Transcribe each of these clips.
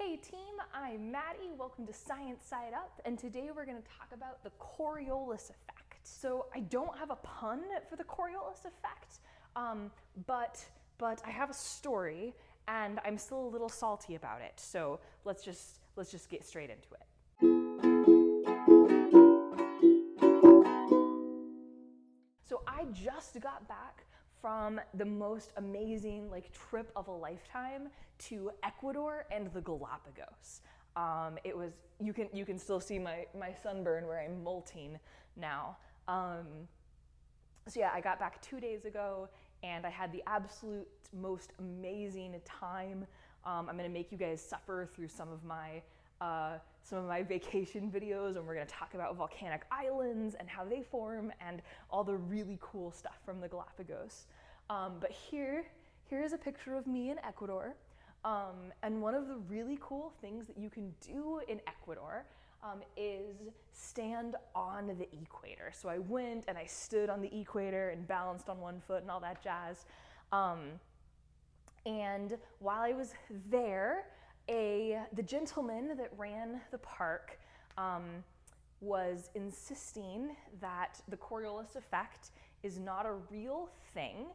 Hey team, I'm Maddie, welcome to ScienceSideUp, and today we're going to talk about the Coriolis Effect. So I don't have a pun for the Coriolis Effect, but I have a story, and I'm still a little salty about it, so let's just get straight into it. So I just got back from the most amazing trip of a lifetime to Ecuador and the Galapagos. It was, you can still see my sunburn where I'm molting now. So yeah, I got back 2 days ago and I had the absolute most amazing time. I'm gonna make you guys suffer through some of my vacation videos, and we're going to talk about volcanic islands and how they form and all the really cool stuff from the Galapagos. But here's a picture of me in Ecuador. And one of the really cool things that you can do in Ecuador is stand on the equator. So I went and I stood on the equator and balanced on one foot and all that jazz. And while I was there, the gentleman that ran the park was insisting that the Coriolis Effect is not a real thing.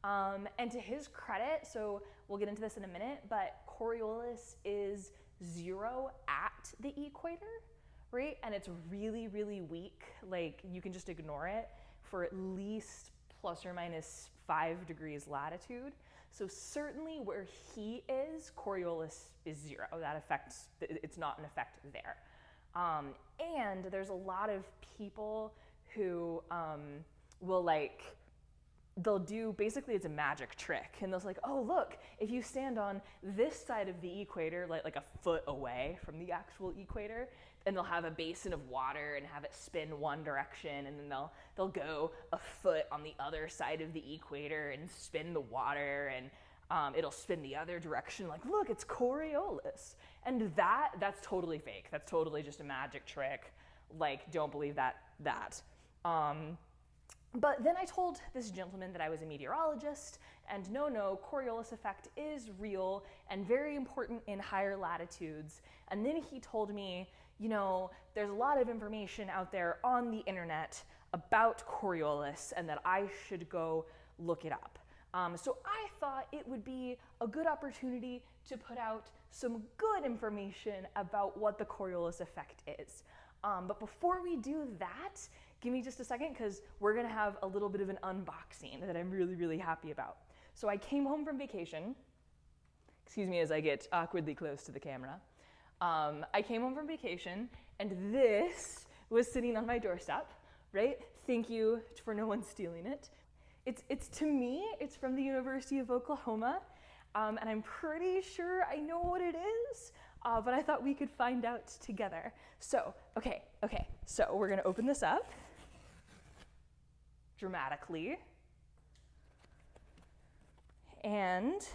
And to his credit, so we'll get into this in a minute, but Coriolis is 0 at the equator, right? And it's really, really weak. Like, you can just ignore it for at least plus or minus 5 degrees latitude. So certainly where he is, Coriolis is 0. That effect, it's not an effect there. And there's a lot of people who will they'll do, basically it's a magic trick. And they'll say, oh look, if you stand on this side of the equator, like a foot away from the actual equator, and they'll have a basin of water and have it spin one direction, and then they'll go a foot on the other side of the equator and spin the water, and it'll spin the other direction. Like, look, it's Coriolis. And that's totally fake. That's totally just a magic trick. Like, don't believe that. But then I told this gentleman that I was a meteorologist, and no, Coriolis Effect is real and very important in higher latitudes. And then he told me, there's a lot of information out there on the internet about Coriolis and that I should go look it up. So I thought it would be a good opportunity to put out some good information about what the Coriolis Effect is. But before we do that, give me just a second, because we're going to have a little bit of an unboxing that I'm really, really happy about. So I came home from vacation. Excuse me as I get awkwardly close to the camera. I came home from vacation, and this was sitting on my doorstep, right? Thank you for no one stealing it. It's to me, it's from the University of Oklahoma, and I'm pretty sure I know what it is, but I thought we could find out together. So, okay, so we're gonna open this up dramatically, and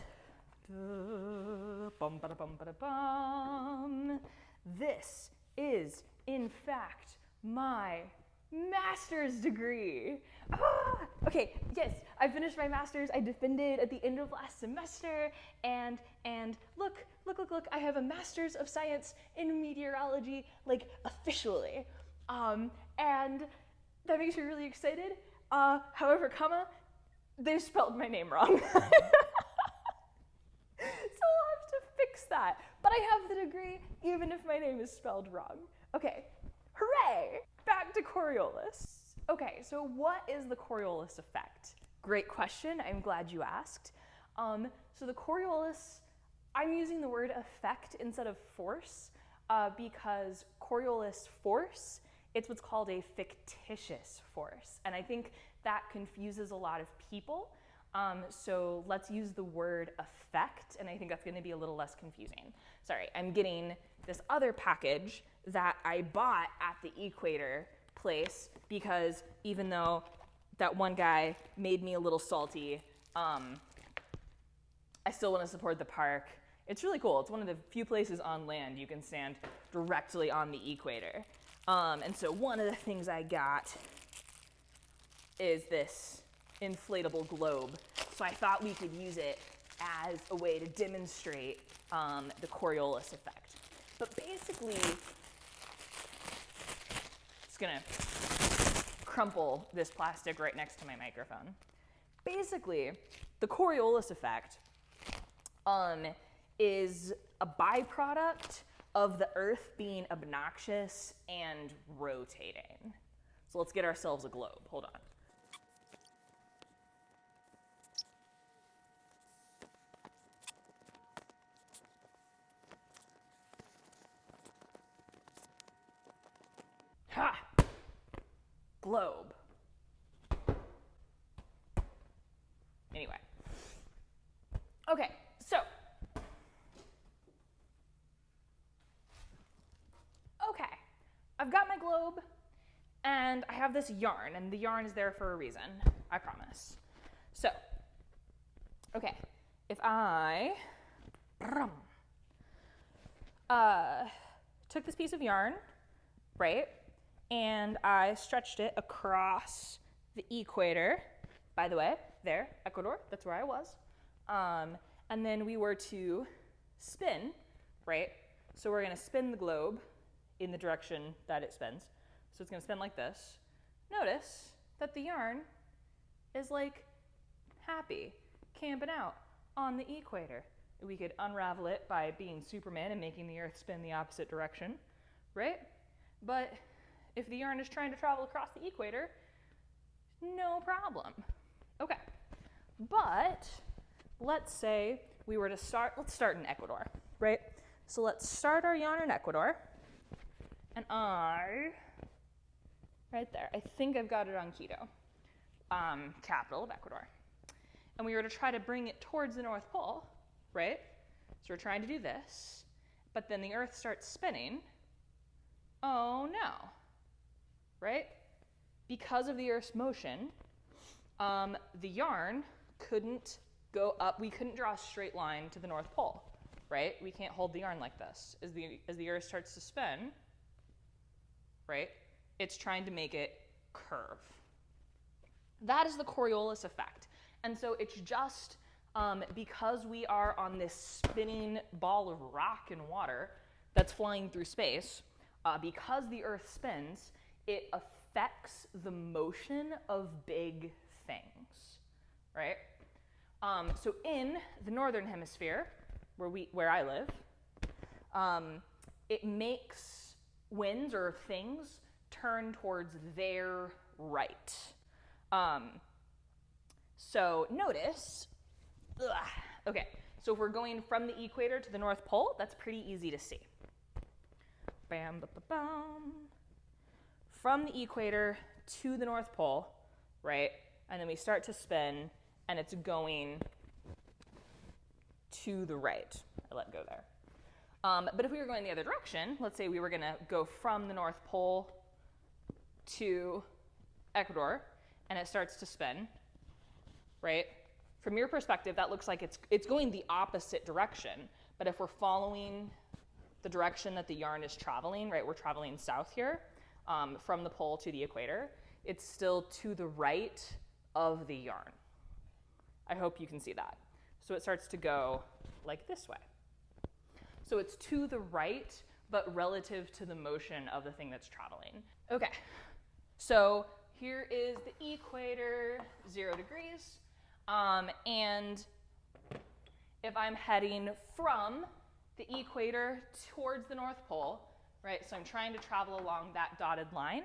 this is, in fact, my master's degree. Okay, yes, I finished my master's. I defended at the end of last semester, and look, I have a master's of science in meteorology, officially. And that makes me really excited. However, they spelled my name wrong. So I'll have to fix that. But I have the degree, even if my name is spelled wrong. Okay, hooray! Back to Coriolis. Okay, so what is the Coriolis Effect? Great question, I'm glad you asked. So the Coriolis, I'm using the word effect instead of force because Coriolis force, it's what's called a fictitious force. And I think that confuses a lot of people. So let's use the word effect, and I think that's going to be a little less confusing. Sorry, I'm getting this other package that I bought at the equator place because even though that one guy made me a little salty, I still want to support the park. It's really cool. It's one of the few places on land you can stand directly on the equator. And so one of the things I got is this inflatable globe. So I thought we could use it as a way to demonstrate the Coriolis effect. But basically, it's gonna crumple this plastic right next to my microphone. Basically, the Coriolis effect is a byproduct of the Earth being obnoxious and rotating. So let's get ourselves a globe. Hold on. Ha! Globe. Anyway. Okay, so. Okay, I've got my globe, and I have this yarn, and the yarn is there for a reason, I promise. So, okay, if I took this piece of yarn, right, and I stretched it across the equator, by the way, there, Ecuador, that's where I was, and then we were to spin, right, so we're going to spin the globe in the direction that it spins. So it's going to spin like this. Notice that the yarn is like happy, camping out on the equator. We could unravel it by being Superman and making the Earth spin the opposite direction, right? But if the yarn is trying to travel across the equator, no problem. Okay, but let's say we were to let's start in Ecuador, right? So let's start our yarn in Ecuador. And right there, I think I've got it on Quito, capital of Ecuador. And we were to try to bring it towards the North Pole, right? So we're trying to do this, but then the Earth starts spinning. Oh no, right? Because of the Earth's motion, the yarn couldn't go up. We couldn't draw a straight line to the North Pole, right? We can't hold the yarn like this. As the Earth starts to spin, right? It's trying to make it curve. That is the Coriolis effect. And so it's just because we are on this spinning ball of rock and water that's flying through space, because the Earth spins, it affects the motion of big things, right? So in the northern hemisphere, where I live, it makes winds or things turn towards their right. So notice, okay, so if we're going from the equator to the North Pole, that's pretty easy to see. Bam, ba, ba, bam. From the equator to the North Pole, right? And then we start to spin, and it's going to the right. I let go there. But if we were going the other direction, let's say we were going to go from the North Pole to Ecuador, and it starts to spin, right? From your perspective, that looks like it's going the opposite direction. But if we're following the direction that the yarn is traveling, right, we're traveling south here, from the pole to the equator, it's still to the right of the yarn. I hope you can see that. So it starts to go like this way. So it's to the right, but relative to the motion of the thing that's traveling. Okay, so here is the equator, 0 degrees. And if I'm heading from the equator towards the North Pole, right, so I'm trying to travel along that dotted line,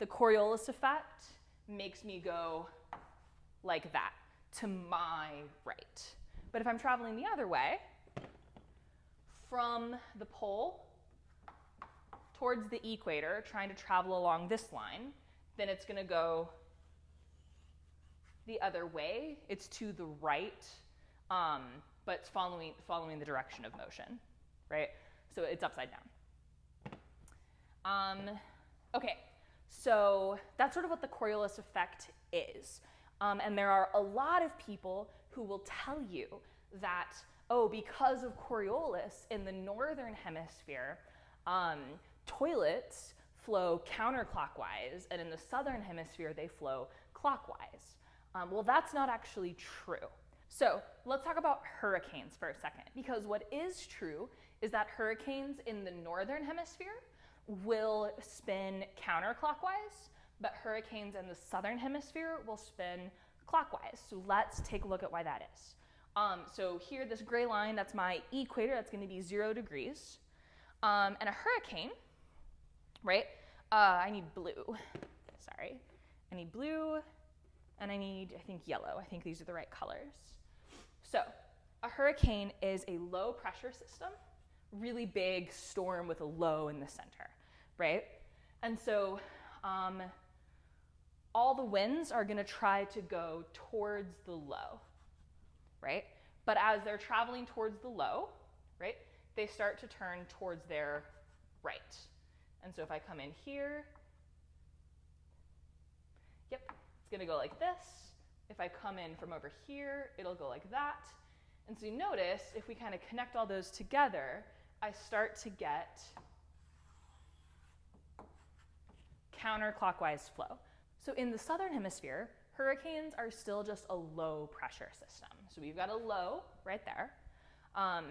the Coriolis effect makes me go like that, to my right. But if I'm traveling the other way, from the pole towards the equator, trying to travel along this line, then it's going to go the other way. It's to the right, but it's following the direction of motion, right? So it's upside down. Okay, so that's sort of what the Coriolis effect is. And there are a lot of people who will tell you that, oh, because of Coriolis in the northern hemisphere, toilets flow counterclockwise, and in the southern hemisphere, they flow clockwise. Well, that's not actually true. So let's talk about hurricanes for a second, because what is true is that hurricanes in the northern hemisphere will spin counterclockwise, but hurricanes in the southern hemisphere will spin clockwise. So let's take a look at why that is. So here, this gray line, that's my equator, that's gonna be 0 degrees. And a hurricane, right? I need blue, sorry. I need blue, and I need, I think, yellow. I think these are the right colors. So a hurricane is a low pressure system, really big storm with a low in the center, right? And so all the winds are gonna try to go towards the low, right? But as they're traveling towards the low, right, they start to turn towards their right. And so if I come in here, yep, it's gonna go like this. If I come in from over here, it'll go like that. And so you notice, if we kind of connect all those together, I start to get counterclockwise flow. So in the southern hemisphere, hurricanes are still just a low pressure system. So we've got a low right there. And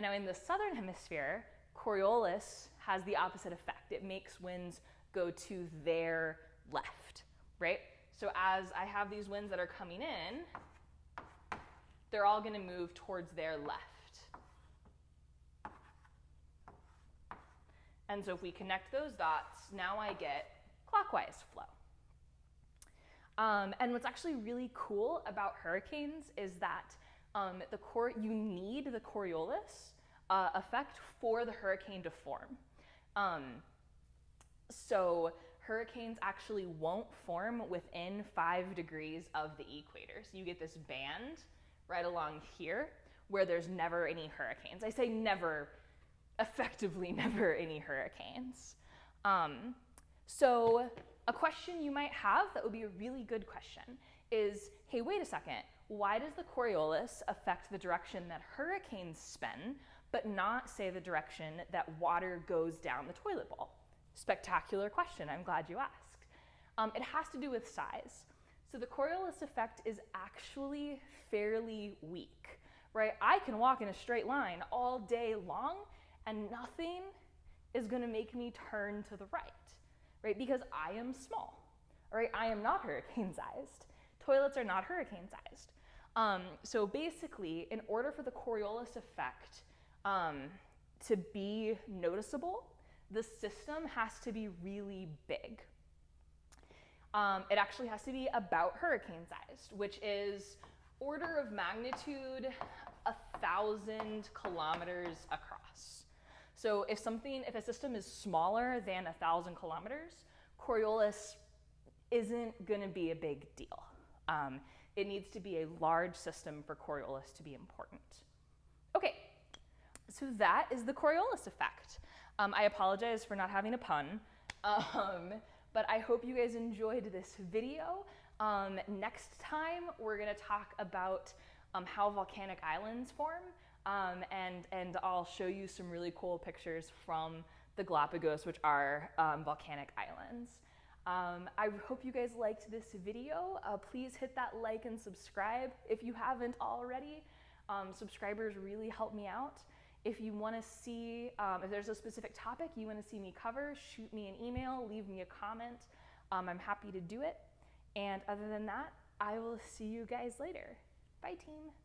now in the southern hemisphere, Coriolis has the opposite effect. It makes winds go to their left, right? So as I have these winds that are coming in, they're all gonna move towards their left. And so if we connect those dots, now I get clockwise flow. And what's actually really cool about hurricanes is that you need the Coriolis effect for the hurricane to form. So hurricanes actually won't form within 5 degrees of the equator. So you get this band right along here where there's never any hurricanes. I say never, effectively never any hurricanes. So a question you might have that would be a really good question is, hey, wait a second, why does the Coriolis affect the direction that hurricanes spin, but not, say, the direction that water goes down the toilet bowl? Spectacular question, I'm glad you asked. It has to do with size. So the Coriolis effect is actually fairly weak, right? I can walk in a straight line all day long and nothing is gonna make me turn to the right, because I am small, right? I am not hurricane-sized. Toilets are not hurricane-sized. So basically, in order for the Coriolis effect to be noticeable, the system has to be really big. It actually has to be about hurricane-sized, which is order of magnitude 1,000 kilometers across. So if a system is smaller than 1,000 kilometers, Coriolis isn't gonna be a big deal. It needs to be a large system for Coriolis to be important. Okay, so that is the Coriolis effect. I apologize for not having a pun, but I hope you guys enjoyed this video. Next time, we're gonna talk about how volcanic islands form, and I'll show you some really cool pictures from the Galapagos, which are volcanic islands. I hope you guys liked this video. Please hit that like and subscribe if you haven't already. Subscribers really help me out. If you want to see, if there's a specific topic you want to see me cover, shoot me an email, leave me a comment. I'm happy to do it. And other than that, I will see you guys later. Bye, team.